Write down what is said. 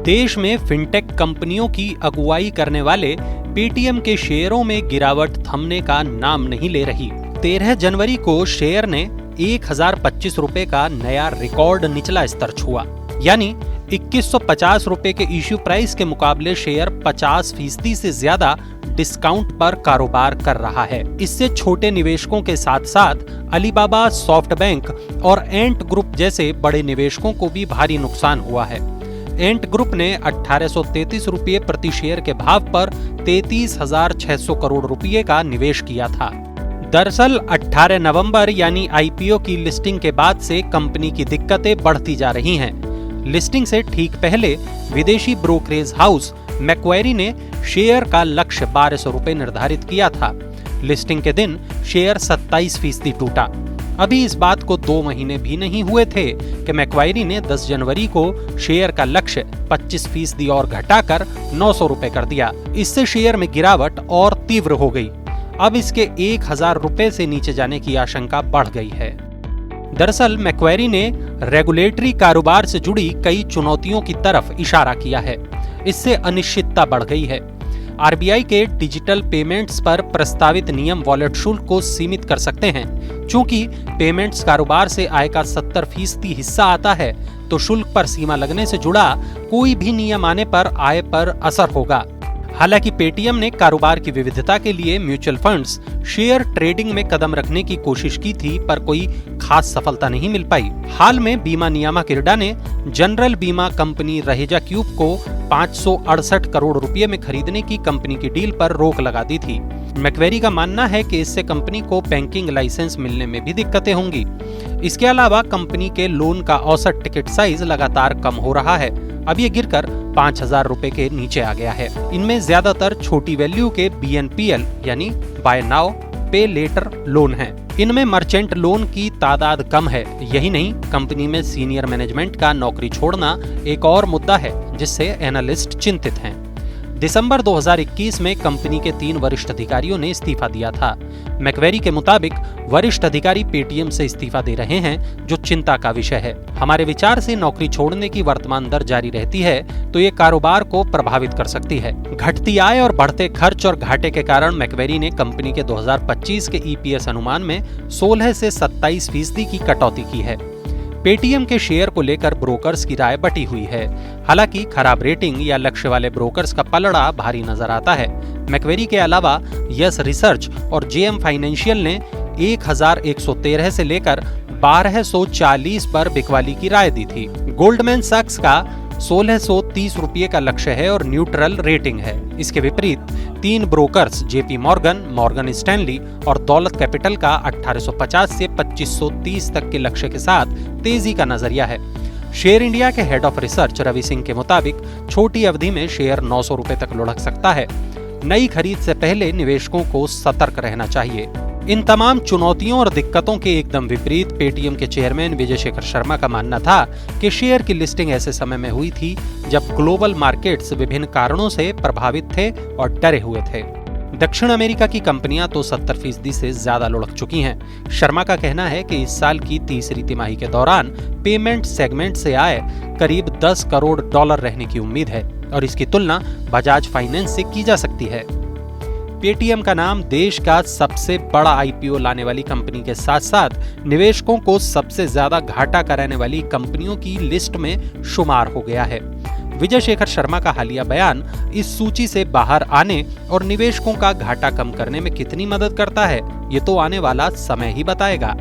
देश में फिनटेक कंपनियों की अगुवाई करने वाले पेटीएम के शेयरों में गिरावट थमने का नाम नहीं ले रही। 13 जनवरी को शेयर ने 1025 रुपए का नया रिकॉर्ड निचला स्तर छुआ, यानी 2150 रुपए के इश्यू प्राइस के मुकाबले शेयर 50% से ज्यादा डिस्काउंट पर कारोबार कर रहा है। इससे छोटे निवेशकों के साथ साथ अलीबाबा, सॉफ्टबैंक और एंट ग्रुप जैसे बड़े निवेशकों को भी भारी नुकसान हुआ है। एंट ग्रुप ने 1833 रुपये प्रति शेयर के भाव पर 33,600 करोड़ रुपये का निवेश किया था। दरअसल 18 नवंबर यानी आईपीओ की लिस्टिंग के बाद से कंपनी की दिक्कतें बढ़ती जा रही हैं। लिस्टिंग से ठीक पहले विदेशी ब्रोकरेज हाउस मैक्वेरी ने शेयर का लक्ष्य 1200 रुपए निर्धारित किया था। लिस्टिंग के दिन शेयर 27% टूटा। अभी इस बात को 2 महीने भी नहीं हुए थे कि मैक्वेरी ने 10 जनवरी को शेयर का लक्ष्य 25% और घटाकर 900 रुपए कर दिया। इससे शेयर में गिरावट और तीव्र हो गई। अब इसके 1000 रुपए से नीचे जाने की आशंका बढ़ गई है। दरअसल मैक्वेरी ने रेगुलेटरी कारोबार से जुड़ी कई चुनौतियों की तरफ इशारा किया है। इससे अनिश्चितता बढ़ गई है। आरबीआई के डिजिटल पेमेंट्स पर प्रस्तावित नियम वॉलेट शुल्क को सीमित कर सकते हैं। चूंकि पेमेंट्स कारोबार से आय का 70% हिस्सा आता है, तो शुल्क पर सीमा लगने से जुड़ा कोई भी नियम आने पर आय पर असर होगा। हालांकि पेटीएम ने कारोबार की विविधता के लिए म्यूचुअल फंड्स, शेयर ट्रेडिंग में कदम रखने की कोशिश की थी, पर कोई खास सफलता नहीं मिल पाई। हाल में बीमा नियामक इरडा ने जनरल बीमा कंपनी रहेजा क्यूब को 568 करोड़ रुपए में खरीदने की कंपनी की डील पर रोक लगा दी थी। मैक्वेरी का मानना है कि इससे कंपनी को बैंकिंग लाइसेंस मिलने में भी दिक्कतें होंगी। इसके अलावा कंपनी के लोन का औसत टिकट साइज लगातार कम हो रहा है। अब ये गिरकर 5000 रुपए के नीचे आ गया है। इनमें ज्यादातर छोटी वैल्यू के BNPL यानी बाय नाउ पे लेटर लोन हैं। इनमें मर्चेंट लोन की तादाद कम है। यही नहीं, कंपनी में सीनियर मैनेजमेंट का नौकरी छोड़ना एक और मुद्दा है जिससे एनालिस्ट चिंतित हैं। दिसंबर 2021 में कंपनी के 3 वरिष्ठ अधिकारियों ने इस्तीफा दिया था। मैक्वेरी के मुताबिक वरिष्ठ अधिकारी पेटीएम से इस्तीफा दे रहे हैं, जो चिंता का विषय है। हमारे विचार से नौकरी छोड़ने की वर्तमान दर जारी रहती है तो ये कारोबार को प्रभावित कर सकती है। घटती आय और बढ़ते खर्च और घाटे के कारण मैक्वेरी ने कंपनी के 2025 के EPS अनुमान में 16 से 27% की कटौती की है। पेटीएम के शेयर को लेकर ब्रोकर्स की राय बटी हुई है। हालांकि खराब रेटिंग या लक्ष्य वाले ब्रोकर्स का पलड़ा भारी नजर आता है। मैक्वेरी के अलावा यस रिसर्च और JM फाइनेंशियल ने 1113 से लेकर 1240 पर बिकवाली की राय दी थी। गोल्डमैन सैक्स का 1630 रुपये का लक्ष्य है और न्यूट्रल रेटिंग है। इसके विपरीत 3 brokers JP Morgan, Morgan Stanley और दौलत कैपिटल का 1850 से 2530 तक के लक्ष्य के साथ तेजी का नजरिया है। शेयर इंडिया के head of research Ravi Singh के मुताबिक छोटी अवधि में शेयर 900 रुपए तक लुढ़क सकता है। नई खरीद से पहले निवेशकों को सतर्क रहना चाहिए। इन तमाम चुनौतियों और दिक्कतों के एकदम विपरीत पेटीएम के चेयरमैन विजय शेखर शर्मा का मानना था कि शेयर की लिस्टिंग ऐसे समय में हुई थी जब ग्लोबल मार्केट्स विभिन्न कारणों से प्रभावित थे और डरे हुए थे। दक्षिण अमेरिका की कंपनियां तो 70% से ज्यादा लुढ़क चुकी हैं। शर्मा का कहना है कि इस साल की तीसरी तिमाही के दौरान पेमेंट सेगमेंट से आय करीब $10 करोड़ रहने की उम्मीद है और इसकी तुलना बजाज फाइनेंस से की जा सकती है। पेटीएम का नाम देश का सबसे बड़ा IPO लाने वाली कंपनी के साथ साथ निवेशकों को सबसे ज्यादा घाटा कराने वाली कंपनियों की लिस्ट में शुमार हो गया है। विजय शेखर शर्मा का हालिया बयान इस सूची से बाहर आने और निवेशकों का घाटा कम करने में कितनी मदद करता है, ये तो आने वाला समय ही बताएगा।